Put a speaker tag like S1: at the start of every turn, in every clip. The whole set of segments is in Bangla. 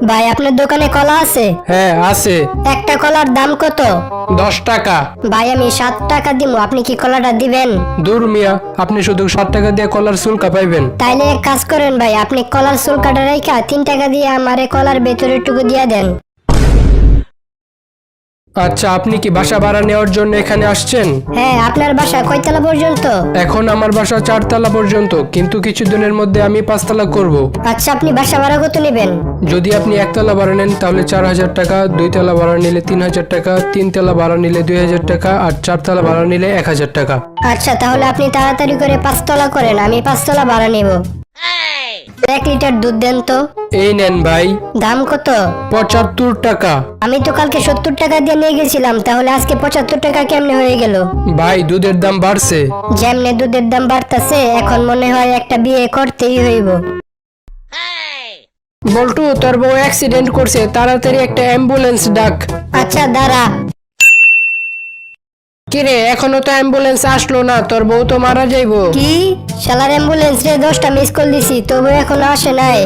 S1: ভাই আপনার দোকানে কলা আছে?
S2: হ্যাঁ আছে।
S1: একটা কলার দাম কত?
S2: 10 টাকা।
S1: ভাই আমি 7 টাকা দিব, আপনি কি কলাটা দিবেন?
S2: দূর মিয়া, আপনি শুধু 7 টাকা দিয়ে কলার চুলকা পাইবেন।
S1: তাইলে এক কাজ করেন ভাই, আপনি কলার চুলকাটা রেখা 3 টাকা দিয়ে আমারে কলার ভেতরের টুকু দিয়ে দেন।
S2: আচ্ছা, আপনি কি বাসা ভাড়া নেওয়ার জন্য এখানে আসছেন?
S1: হ্যাঁ, আপনার বাসা কয়তলা পর্যন্ত?
S2: এখন আমার বাসা 4 তলা পর্যন্ত, কিন্তু কিছুদিনের মধ্যে আমি 5 তলা করব।
S1: আচ্ছা, আপনি বাসা ভাড়া কত নেবেন?
S2: যদি আপনি 1 তলা ভাড়া নেন তাহলে 4000 টাকা, 2 তলা ভাড়া নিলে 3000 টাকা, 3 তলা ভাড়া নিলে 2000 টাকা, আর 4 তলা ভাড়া নিলে 1000 টাকা।
S1: আচ্ছা, তাহলে আপনি তাড়াতাড়ি করে 5 তলা করেন, আমি 5 তলা ভাড়া নেব। 1 লিটার দুধ দেন তো।
S2: এই নেন ভাই।
S1: দাম কত?
S2: 75 টাকা।
S1: আমি তো কালকে 70 টাকা দিয়ে নিয়ে গেছিলাম, তাহলে আজকে 75 টাকা কেমনে হয়ে গেল?
S2: ভাই দুধের দাম বাড়ছে।
S1: যেমনে দুধের দাম বাড়তাছে, এখন মনে হয় একটা বিয়ে করতেই হইব।
S2: বল্টু, তোর বউ অ্যাক্সিডেন্ট করছে, তাড়াতাড়ি একটা অ্যাম্বুলেন্স ডাক।
S1: আচ্ছা দাঁড়া।
S2: কিরে, এখনো তো অ্যাম্বুলেন্স আসলো না? তোর বউ তো মারা যাইবো।
S1: কি? শালার অ্যাম্বুলেন্স রে 10টা মিস কল দিছি, তবু এখনো আসে নাই।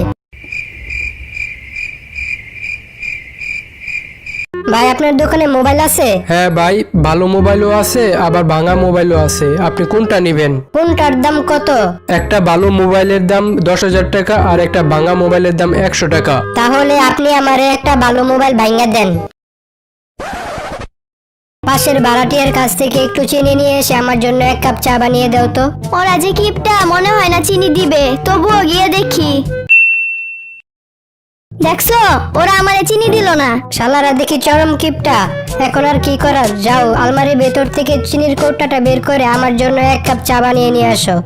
S1: ভাই আপনার দোকানে মোবাইল আছে?
S2: হ্যাঁ ভাই, ভালো মোবাইলও আছে আবার ভাঙা মোবাইলও আছে। আপনি কোনটা নেবেন?
S1: কোনটার দাম কত?
S2: একটা ভালো মোবাইলের দাম 10,000 টাকা আর একটা ভাঙা মোবাইলের দাম 100 টাকা।
S1: তাহলে আপনি আমারে একটা ভালো মোবাইল ভাঙা দেন। পাশের ভাড়াটিয়ার কাছ থেকে একটু চিনি নিয়ে এসে আমার জন্য 1 কাপ চা বানিয়ে দাও তো।
S3: ওরা যে কিপটা, মনে হয় না চিনি দিবে, তবুও গিয়ে দেখি। দেখছো, ওরা আমারে চিনি দিল না।
S1: শালারা দেখি চরম কিপটা। এখন আর কি করার, যাও আলমারির ভেতর থেকে চিনির কৌটাটা বের করে আমার জন্য 1 কাপ চা বানিয়ে নিয়ে আসো।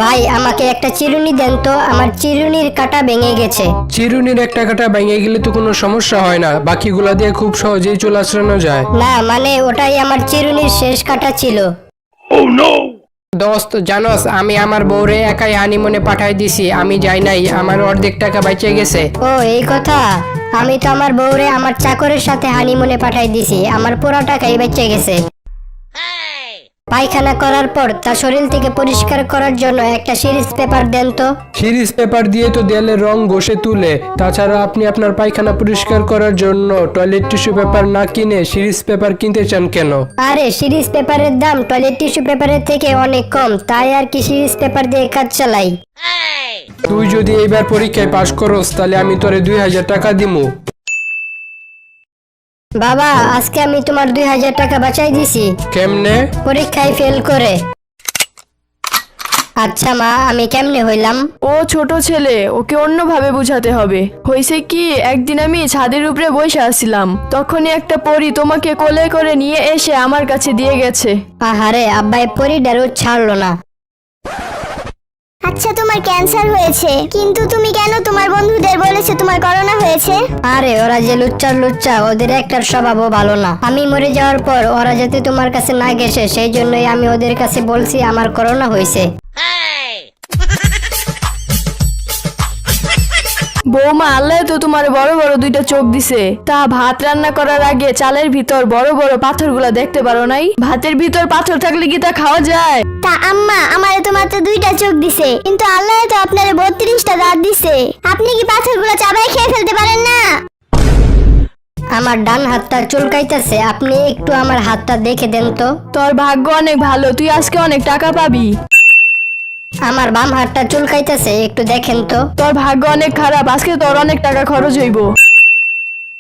S1: ভাই আমাকে একটা চিরুনি দেন তো, আমার চিরুনির কাঁটা ভেঙে গেছে।
S2: চিরুনির একটা কাটা ভেঙে গেলে তো কোনো সমস্যা হয় না, বাকিগুলা দিয়ে খুব সহজেই চুল আঁচড়ানো যায়।
S1: না মানে ওটাই আমার চিরুনির শেষ কাঁটা ছিল।
S2: দোস্ত জানোস, আমি আমার বউরে একাই হানিমুনে পাঠাই দিছি, আমি যাই নাই, আমার অর্ধেক টাকা বেঁচে গেছে।
S1: ও এই কথা। আমি তো আমার বউরে আমার চাকরের সাথে হানিমুনে পাঠাই দিছি, আমার পুরো টাকাই বেঁচে গেছে। পায়খানা করার পর তার শরীর থেকে পরিষ্কার করার জন্য একটা সিরিজ পেপার দেন তো।
S2: সিরিজ পেপার দিয়ে তো দেয়ালের রং ঘষে তুলে। তাছাড়া আপনি আপনার পায়খানা পরিষ্কার করার জন্য টয়লেট টিস্যু পেপার না কিনে সিরিজ পেপার কিনতে চান কেন?
S1: আরে সিরিজ পেপারের দাম টয়লেট টিস্যু পেপারের থেকে অনেক কম, তাই আর কি সিরিজ পেপার দিয়ে কাজ চালাই।
S2: তুই যদি এইবার পরীক্ষায় পাশ করস তাহলে আমি তোরে 2000 টাকা দিমু।
S1: বাবা আজকে আমি তোমার 2000 টাকা বাঁচাই দিছি।
S2: কেমনে?
S1: পরীক্ষায় ফেল করে। আচ্ছা মা, আমি কেমনে হইলাম?
S4: ও ছোট ছেলে, ওকে অন্যভাবে বুঝাতে হবে। হয়েছে কি, একদিন আমি ছাদের উপরে বসে আছিলাম, তখনই একটা পরী তোমাকে কোলে করে নিয়ে এসে আমার কাছে দিয়ে গেছে।
S1: আহারে, আব্বাই পরিডারও ছাড়লো না।
S3: আচ্ছা, তোমার ক্যান্সার হয়েছে, কিন্তু তুমি কেন তোমার বন্ধুদের বলেছো তোমার করোনা হয়েছে?
S1: আরে ওরা যে লুচ্চা, ওদের একটার স্বভাবও ভালো না। আমি মরে যাওয়ার পর ওরা যাতে তোমার কাছে না গেছে, সেই জন্যই আমি ওদের কাছে বলছি আমার করোনা হয়েছে।
S4: বৌমা, আল্লাহ তো তোমার বড় বড় 2টা চোখ দিছে, তা ভাত রান্না করার আগে চালের ভিতর বড় বড় পাথরগুলা দেখতে পারো নাই? ভাতের ভিতর পাথর থাকলে কি তা খাওয়া যায়?
S3: তা আম্মা, আমারে তো মাত্র 2টা চোখ দিছে, কিন্তু আল্লাহ তো আপনারে 32টা দাঁত দিছে। আপনি কি পাথরগুলো চাবাই খেয়ে ফেলতে পারেন না?
S1: আমার ডান হাতটা চুলকাইতেছে, আপনি একটু আমার হাতটা দেখে দেন তো।
S4: তোর ভাগ্য অনেক ভালো, তুই আজকে অনেক টাকা পাবি।
S1: আমার বাম হাতটা চুলকাইতেছে, একটু দেখেন তো।
S4: তোর ভাগ্য অনেক খারাপ, আজকে তোর অনেক টাকা খরচ হইব।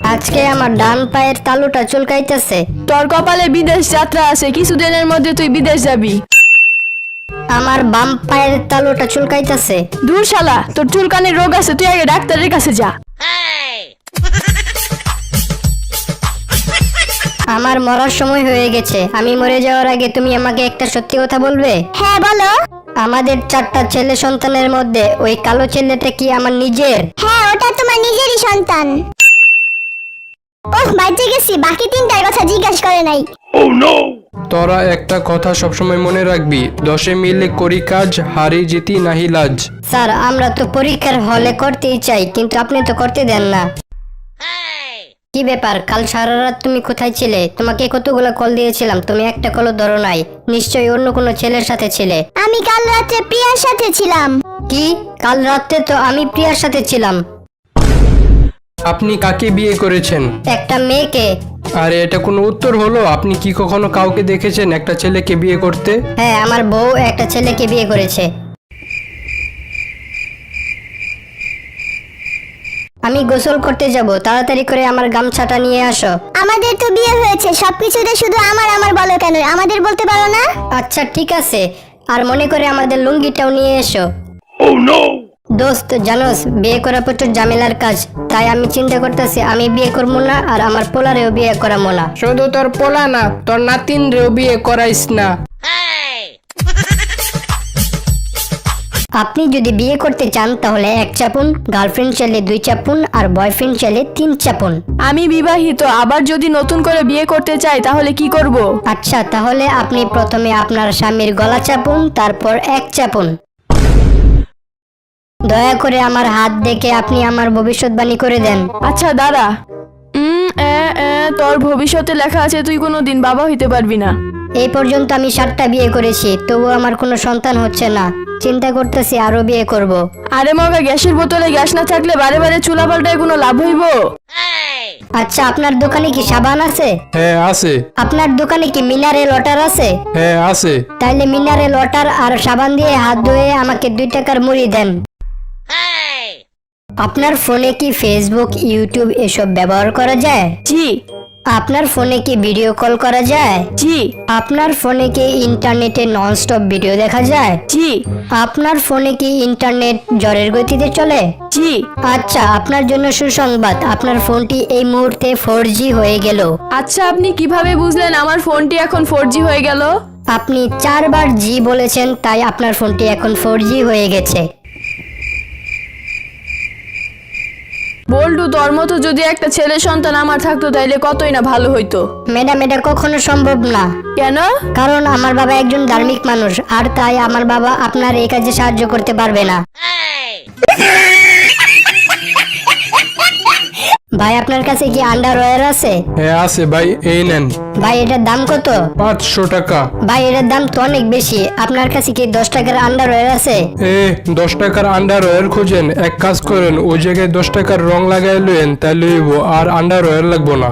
S1: আজকে আমার ডান পায়ের তালুটা চুলকাইতেছে।
S4: তোর কপালে বিদেশ যাত্রা আছে, কিছুদিনের মধ্যে তুই বিদেশ যাবি।
S1: আমার বাম পায়ের তালুটা চুলকাইতেছে।
S4: দূর শালা, তোর চুলকানির রোগ আছে, তুই আগে ডাক্তারের কাছে যা।
S1: আমার মরার সময় হয়ে গেছে, আমি মরে যাওয়ার আগে তুমি আমাকে একটা সত্যি কথা বলবে?
S3: হ্যাঁ বলো।
S1: আমাদের 4টা ছেলে সন্তানের মধ্যে ওই কালো ছেলেটা কি আমার নিজের?
S3: হ্যাঁ, ওটা তোমার নিজেরই সন্তান। ওহ, বাচ্চা গেছি, বাকি 3টার কথা জিজ্ঞাসা করে নাই।
S2: তোরা একটা কথা সবসময় মনে রাখবি, 10 মিলে করি কাজ, হারি জিতি নাহি লাজ।
S1: স্যার আমরা তো পরীক্ষার হলে করতেই চাই, কিন্তু আপনি তো করতে দেন না। কি ব্যাপার, কাল সারা রাত তুমি কোথায় ছিলে? তোমাকে কতগুলো কল দিয়েছিলাম, তুমি একটা কলও ধরো নাই। নিশ্চয়ই অন্য কোনো ছেলের সাথে ছিলে।
S3: আমি কাল রাতে প্রিয়ার সাথে ছিলাম।
S1: কি? কাল রাতে তো আমি প্রিয়ার সাথে ছিলাম।
S2: আপনি কাকে বিয়ে করেছেন?
S1: একটা মেয়েকে।
S2: আরে এটা কোনো উত্তর হলো? আপনি কি কখনো কাউকে দেখেছেন একটা ছেলেকে বিয়ে করতে?
S1: হ্যাঁ, আমার বউ একটা ছেলেকে বিয়ে করেছে। আমি গোসল করতে যাব, তাড়াতাড়ি করে আমার গামছাটা নিয়ে আসো।
S3: আমাদের তো বিয়ে হয়েছে, সবকিছুতে শুধু আমার বলো কেন? আমাদের বলতে পারো না?
S1: আচ্ছা ঠিক আছে, আর মনে করে আমাদের লুঙ্গিটাও নিয়ে এসো। দোস্ত জানোস, বিয়ে করা প্রচুর ঝামেলার কাজ, তাই আমি চিন্তা করতেছি আমি বিয়ে করবো না, আর আমার পোলারেও বিয়ে করাবো না।
S2: শুধু তোর পোলা না, তোর নাতিন রেও বিয়ে করাইস না।
S1: আপনি যদি বিয়ে করতে চান তাহলে 1 চাপুন, গার্লফ্রেন্ড চাইলে 2 চাপুন, আর বয়ফ্রেন্ড চাইলে 3 চাপুন।
S4: আমি বিবাহিত, আবার যদি নতুন করে বিয়ে করতে চাই তাহলে কি করব?
S1: আচ্ছা, তাহলে আপনি প্রথমে আপনার স্বামীর গলা চাপুন, তারপর 1 চাপুন। দয়া করে আমার হাত দেখে আপনি আমার ভবিষ্যৎবাণী করে দেন।
S4: আচ্ছা দাঁড়া। তোর ভবিষ্যতে লেখা আছে তুই কোনোদিন বাবা হইতে পারবি না।
S1: এই পর্যন্ত আমি 7টা বিয়ে করেছি, তবু আমার কোনো সন্তান হচ্ছে না। চিন্তা করতেছি আরো বিয়ে করব।
S4: আরে মগা, গ্যাসের বোতলে গ্যাস না থাকলে বারে বারে চুলা পাল্টায় কোনো লাভ হইব?
S1: আচ্ছা, আপনার দোকানে কি সাবান আছে?
S2: হ্যাঁ আছে।
S1: আপনার দোকানে কি মিনারেল ওয়াটার আছে?
S2: হ্যাঁ আছে।
S1: তাইলে মিনারেল ওয়াটার আর সাবান দিয়ে হাত ধুয়ে আমাকে 2 টাকার মুড়ি দেন। আপনার ফোনে কি ফেসবুক, ইউটিউব এসব ব্যবহার করা যায়?
S4: জি।
S1: আপনার ফোনে কি ভিডিও কল করা যায়?
S4: জি।
S1: আপনার ফোনে কি ইন্টারনেটে ননস্টপ ভিডিও দেখা যায়?
S4: জি।
S1: আপনার ফোনে কি ইন্টারনেট ঝড়ের গতিতে চলে?
S4: জি।
S1: আচ্ছা, আপনার জন্য সুসংবাদ, আপনার ফোনটি এই মুহূর্তে 4G হয়ে গেল।
S4: আচ্ছা, আপনি কিভাবে বুঝলেন আমার ফোনটি এখন 4G হয়ে গেল?
S1: আপনি 4 বার জি বলেছেন, তাই আপনার ফোনটি এখন 4G হয়ে গেছে।
S4: বল্টু, তোর মতো যদি একটা ছেলে সন্তান আমার থাকতো তাইলে কতই না ভালো হইতো।
S1: ম্যাডাম, এটা কখনো সম্ভব না।
S4: কেন?
S1: কারণ আমার বাবা একজন ধার্মিক মানুষ, আর তাই আমার বাবা আপনার এই কাজে সাহায্য করতে পারবে না। ভাই, আপনার কাছে কি আন্ডারওয়্যার আছে?
S2: হ্যাঁ আছে ভাই, এই নেন।
S1: ভাই, এটার দাম কত?
S2: 500 টাকা।
S1: ভাই, এটার দাম তো অনেক বেশি। আপনার কাছে কি 10 টাকার আন্ডারওয়্যার আছে?
S2: 10 টাকার আন্ডারওয়্যার খুঁজেন? এক কাজ করেন, ওই জায়গায় 10 টাকার রং লাগাই লইন, তাহলে হইব, আর আন্ডারওয়্যার লাগবো না।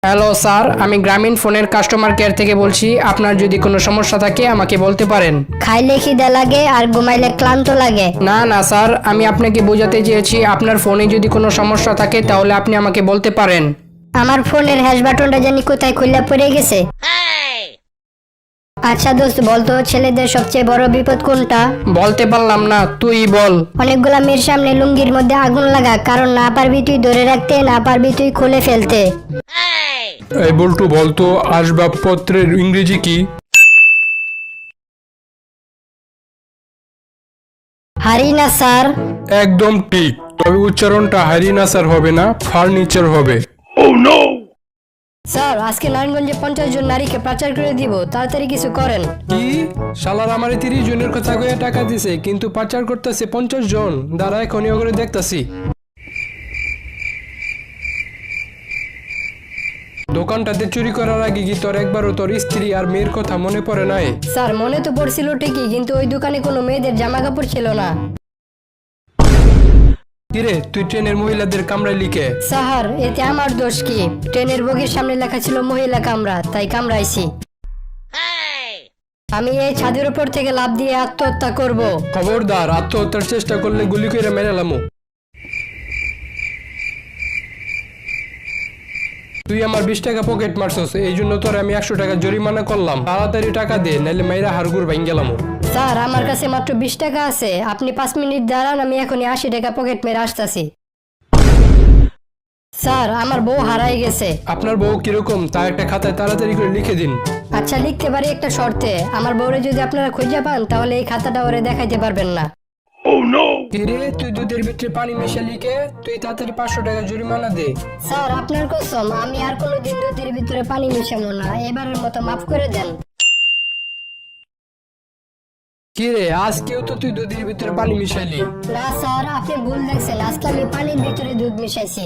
S2: হ্যালো স্যার, আমি গ্রামীণ ফোনের কাস্টমার কেয়ার থেকে বলছি। আপনার যদি কোনো সমস্যা থাকে আমাকে বলতে পারেন।
S1: খাইলে খিদে লাগে আর ঘুমাইলে ক্লান্ত লাগে।
S2: না না স্যার, আমি আপনাকে বোঝাতে চেয়েছি আপনার ফোনে যদি কোনো সমস্যা থাকে তাহলে আপনি আমাকে বলতে পারেন।
S1: আমার ফোনের হ্যাশ বাটনটা জানি কোথায় খুলে পড়ে গেছে। আচ্ছা দোস্ত, বলতো ছেলেদের সবচেয়ে বড় বিপদ কোনটা?
S2: বলতে পারলাম না, তুই বল।
S1: অনেকগুলা মেয়ের সামনে লুঙ্গির মধ্যে আগুন লাগা, কারণ না পারবি তুই ধরে রাখতে, না পারবি তুই খুলে ফেলতে।
S2: এই বল্টু, বলতো আসবাবপত্রের ইংরেজি কি?
S1: হারিনা স্যার।
S2: একদম ঠিক, তবে উচ্চারণটা হারিনা স্যার হবে না, ফার্নিচার হবে।
S1: স্যার, আজকে নারায়ণগঞ্জে 50 জন নারীকে পাচার করে দিব, তাড়াতাড়ি কিছু করেন।
S2: কি? শালার আমারে 30 জনের কথা কয়ে টাকা দিছে, কিন্তু পাচার করতেছে 50 জন। দাঁড়া, এখনই ওগুলো দেখতাছি। দোকানটাতে চুরি করার আগে কি তোর একবারও তোর স্ত্রী আর মেয়ের কথা মনে পড়ে নাই?
S1: স্যার, মনে তো পড়ছিল ঠিকই, কিন্তু ওই দোকানে কোনো মেয়েদের জামা কাপড় ছিল না।
S2: কিরে, তুই ট্রেনের মহিলাদের কামড়াই লিখে?
S1: স্যার, এতে আমার দোষ কি? ট্রেনের বগির সামনে লেখা ছিল মহিলা কামরা, তাই কামড়াইছি। আমি এই ছাদের উপর থেকে লাফ দিয়ে আত্মহত্যা করব।
S2: খবরদার, আত্মহত্যার চেষ্টা করলে গুলি করে মেরেলামু। তুই আমার 20 টাকা পকেট মারছস, এই জন্য তোর আমি 100 টাকা জরিমানা করলাম। তাড়াতাড়ি টাকা দে, নাইলে মাইরা হাড়গুড় ভাঙ গেলাম।
S1: স্যার, আমার কাছে মাত্র 20 টাকা আছে, আপনি 5 মিনিট দাঁড়ান, আমি এখনই 80 টাকা পকেট মেরে আসতেছি। স্যার, আমার বউ হারাই গেছে।
S2: আপনার বউ কিরকম তা একটা খাতায় তাড়াতাড়ি করে লিখে দিন।
S1: আচ্ছা, লিখতে পারি একটা শর্তে। আমার বউরে যদি আপনারা খুঁজে পান তাহলে এই খাতাটা ওরে দেখাইতে পারবেন না।
S2: কিরে, তুই দুধের ভিতরে পানি মিশা লিখে, তুই তাড়াতাড়ি 500 টাকা জরিমানা দে।
S1: স্যার, আপনার কসম, আমি আর কোনোদিন দুধের ভিতরে পানি মিশাবো না, এবারের মতো মাফ করে দেন।
S2: কিরে, আজকেও তো তুই দুধের ভিতরে পানি মিশাইলি।
S1: না স্যার, আপনি ভুল দেখছেন, আজকে আমি পানির ভিতরে দুধ মিশাইছি।